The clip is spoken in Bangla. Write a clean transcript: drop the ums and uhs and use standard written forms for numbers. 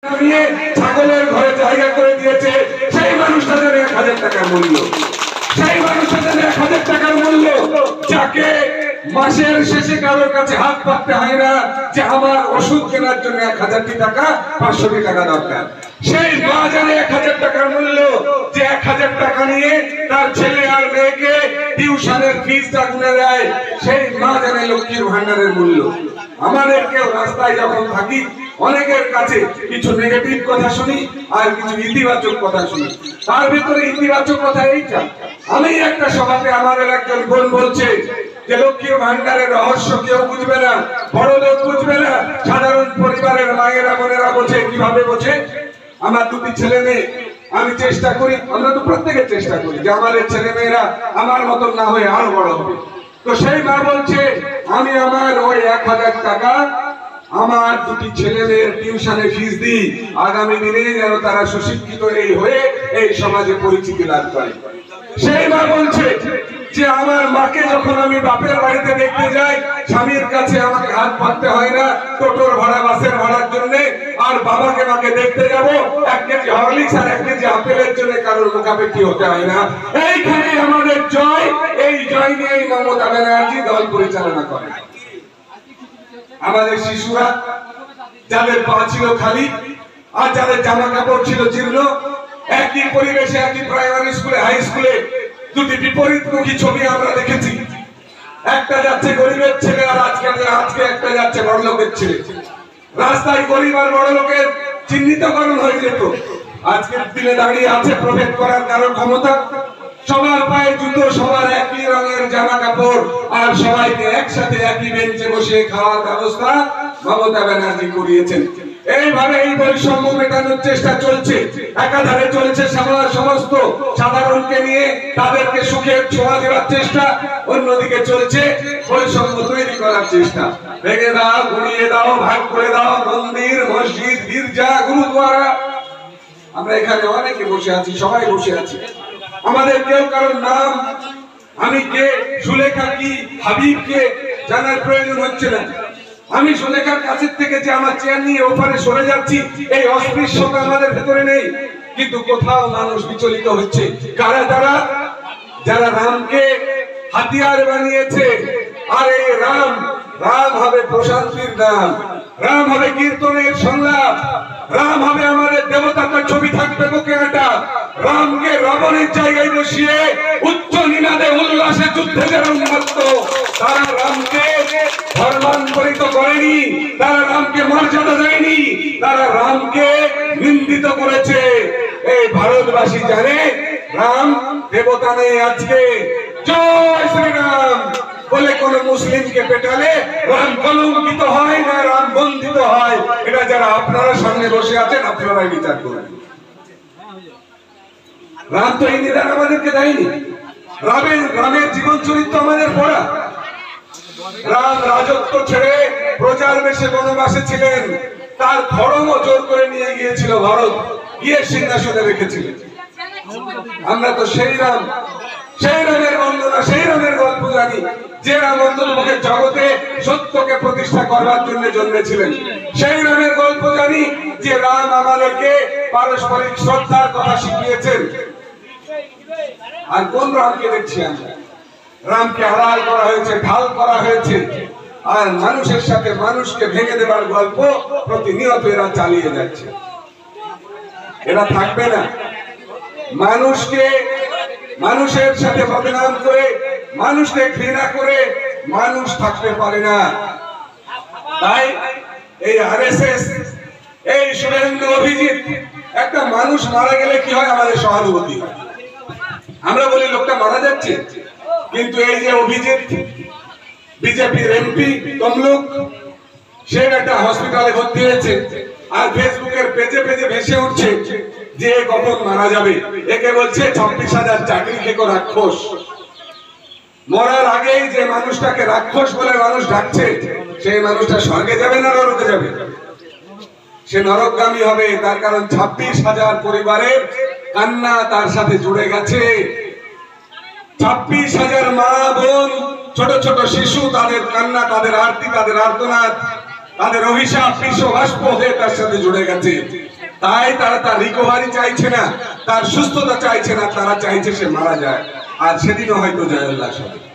ছাগলের ঘরে জায়গা করে দিয়েছে সেই মানুষটাদের 1000 টাকার মূল্য, সেই মানুষটাদের 1000 টাকার মূল্য, যাকে মাসের শেষে কারোর কাছে হাত পাততে হয় না যে আমার ওষুধ কেনার জন্য 1000 টাকা 500 টাকা দরকার। সেই মা জানে 1000 টাকার মূল্য, যে 1000 টাকা নিয়ে তার ছেলে আর মেয়েকে টিউশনের ফিসটা গুনে দেয়, সেই মা জানে লক্ষ্মীর ভান্ডারের মূল্য। আমাদের কেউ রাস্তায় যখন থাকি অনেকের কাছে কিছু নেগেটিভ কথা শুনি আর কিছু ইতিবাচক কথা শুনি। তার ভিতরে ইতিবাচক কথা এইটা, আমি একটা সভাতে আমাদের একজন বোন বলছে যে লক্ষ্মীর ভান্ডারের রহস্য কেউ বুঝবে না, বড় লোক বুঝবে না, সাধারণ পরিবারের মায়েরা বোনেরা বোঝে। কিভাবে বোঝে? আমার 2টি ছেলে মেয়ে, আমি চেষ্টা করি, আমরা তো প্রত্যেকে চেষ্টা করি যে আমাদের ছেলে মেয়েরা আমার মতন না হয়ে আরো বড় হবে। তো সেই মা বলছে আমি আমার ওই 1000 টাকা আমার 2টি ছেলে মেয়ের টিউশনে ফিস দিই, আগামী দিনে যেন তারা সুশিক্ষিত হয়ে এই সমাজে পরিচিতি লাভ করে। সেই মা বলছে যে আমার মাকে যখন আমি বাপের বাড়িতে দেখতে যাই, স্বামীর কাছে আমাকে হাত পাততে হয় না টোটোর ভাড়া বাসের ভাড়ার জন্য, আর বাবাকে মাকে দেখতে যাব 1 কেজি হরলিক্স আর 1 কেজি আপেলের জন্য কারোর মুখাপেক্ষি হতে হয় না। এইখানে আমাদের জয়, এই জয় নিয়ে মমতা ব্যানার্জি দল পরিচালনা করে। আমাদের শিশুরা যাদের পা ছিল খালি আর যাদের জামা কাপড় ছিল জীর্ণ, একই পরিবেশে একই প্রাইমারি স্কুলে হাই স্কুলে 2টি বিপরীতমুখী ছবি আমরা দেখেছি। একটা যাচ্ছে গরিবের ছেলে আর আজকে একটা যাচ্ছে বড়লোকের ছেলে। রাস্তায় গরিব আর বড়লোকের চিহ্নিতকরণ হয়ে যেত, আজকের দিনে দাঁড়িয়ে আছে প্রভেদ করার কারো ক্ষমতা। সবার পায়ে জুতো, সবার একই রঙের জামা কাপড়, আর সবাইকে একসাথে একই বেঞ্চে বসে খাওয়ার ব্যবস্থা মমতা ব্যানার্জি করিয়েছেন। এইভাবে এই বৈষম্য মেটানোর চেষ্টা চলছে। একাধারে চলছে সমস্ত সাধারণকে নিয়ে তাদেরকে সুখের ছোঁয়া দেওয়ার চেষ্টা, অন্যদিকে চলছে বৈষম্য তৈরি করার চেষ্টা। ভেঙে দাও, গুড়িয়ে দাও, ভাগ করে দাও মন্দির, মসজিদ, গির্জা, গুরুদ্বারা। আমরা এখানে অনেকে বসে আছি, সবাই বসে আছি, আমাদের কেউ কারোর নাম, আমি কে, সুলেখা কি, হাবিব কে জানার প্রয়োজন হচ্ছে না। আমি সুলেখার কাছের থেকে যে আমার চেয়ার নিয়ে ওপারে সরে যাচ্ছি, এই অস্পৃশ্যতা আমাদের ভেতরে নেই, কিন্তু কোথাও মানুষ বিচলিত হচ্ছে। কারা তারা? যারা রামকে হাতিয়ার বানিয়েছে। আর এই রাম হবে প্রশান্তির নাম, রাম হবে কীর্তনের সংলাপ, রাম হবে আমাদের দেবতার ছবি থাকবে বুকে আটা। রামকে রাবণের জায়গায় বসিয়ে উচ্চ নিনাদে উল্লাসে যুদ্ধে যারা উন্মত্ত, তারা রামকে ধর্মান্তরিত করেনি, তারা রামকে মর্যাদা দেয়নি, তারা রামকে নিন্দিত করেছে। এই ভারতবাসী জানে রাম দেবতা নেই। আজকে জয় শ্রীরাম বলে কোন মুসলিমকে পেটালে রাম কলঙ্কিত হয় না, রাম বন্দিত হয়। এটা যারা আপনারা সামনে বসে আছেন আপনারাই বিচার করেন। রাম তো এই নিদান আমাদেরকে দেয়নি, রামের জীবন চরিত্র আমাদের পড়া। রাম রাজত্ব ছেড়ে প্রজার বেশে বনবাসে ছিলেন, তার ধর্ম জোর করে নিয়ে গিয়েছিল ভারত, গিয়ে সিংহাসনে রেখেছিলেন। আমরা তো সেই রাম, সেই রামের বন্দনা, সেই রামের গল্প জানি, যে রাম অন্ততপক্ষে জগতে সত্যকে প্রতিষ্ঠা করবার জন্য জন্মেছিলেন। সেই রামের গল্প জানি যে রাম আমাদেরকে পারস্পরিক শ্রদ্ধার কথা শিখিয়েছেন। আর কোন রামকে দেখছি আমরা? রামকে আড়াল করা হয়েছে, ঢাল করা হয়েছে, আর মানুষের সাথে মানুষকে ভেঙে দেবার গল্প প্রতিনিয়ত এরা চালিয়ে যাচ্ছে। এরা থাকবে না। মানুষের সাথে বদনাম করে, মানুষকে ঘৃণা করে মানুষ থাকতে পারে না। তাই এই আরএসএস, এই শুভেন্দু অভিজিৎ, একটা মানুষ মারা গেলে কি হয়? আমাদের সহানুভূতি হয়, আমরা বলি লোকটা মারা যাচ্ছে। কিন্তু এই যে অভিজিৎ, বিজেপির এমপি তমলুক, সে একটা হসপিটালে ভর্তি হয়েছে, আর ফেসবুকের পেজে ভেসে উঠছে যে কখন মারা যাবে। একে বলছে 26,000 চাকরি থেকে রাক্ষস। মরার আগেই যে মানুষটাকে রাক্ষস বলে মানুষ ডাকছে, সেই মানুষটা স্বর্গে যাবে না নরকে যাবে? সে নরকগামী হবে। তার কারণ 26,000 পরিবারের কান্না তার সাথে জুড়ে গেছে। 26,000 মা বোন, ছোট ছোট শিশু, তাদের কান্না, তাদের আরতি, তাদের আর্তনাদ তাদের অভিশাপ বিশ্ববাষ্প হয়ে তার সাথে জুড়ে গেছে। তাই তারা তার রিকভারি চাইছে না, তার সুস্থতা চাইছে না, তারা চাইছে সে মারা যায়। আর সেদিনও হয়তো জয়োল্লাস হবে।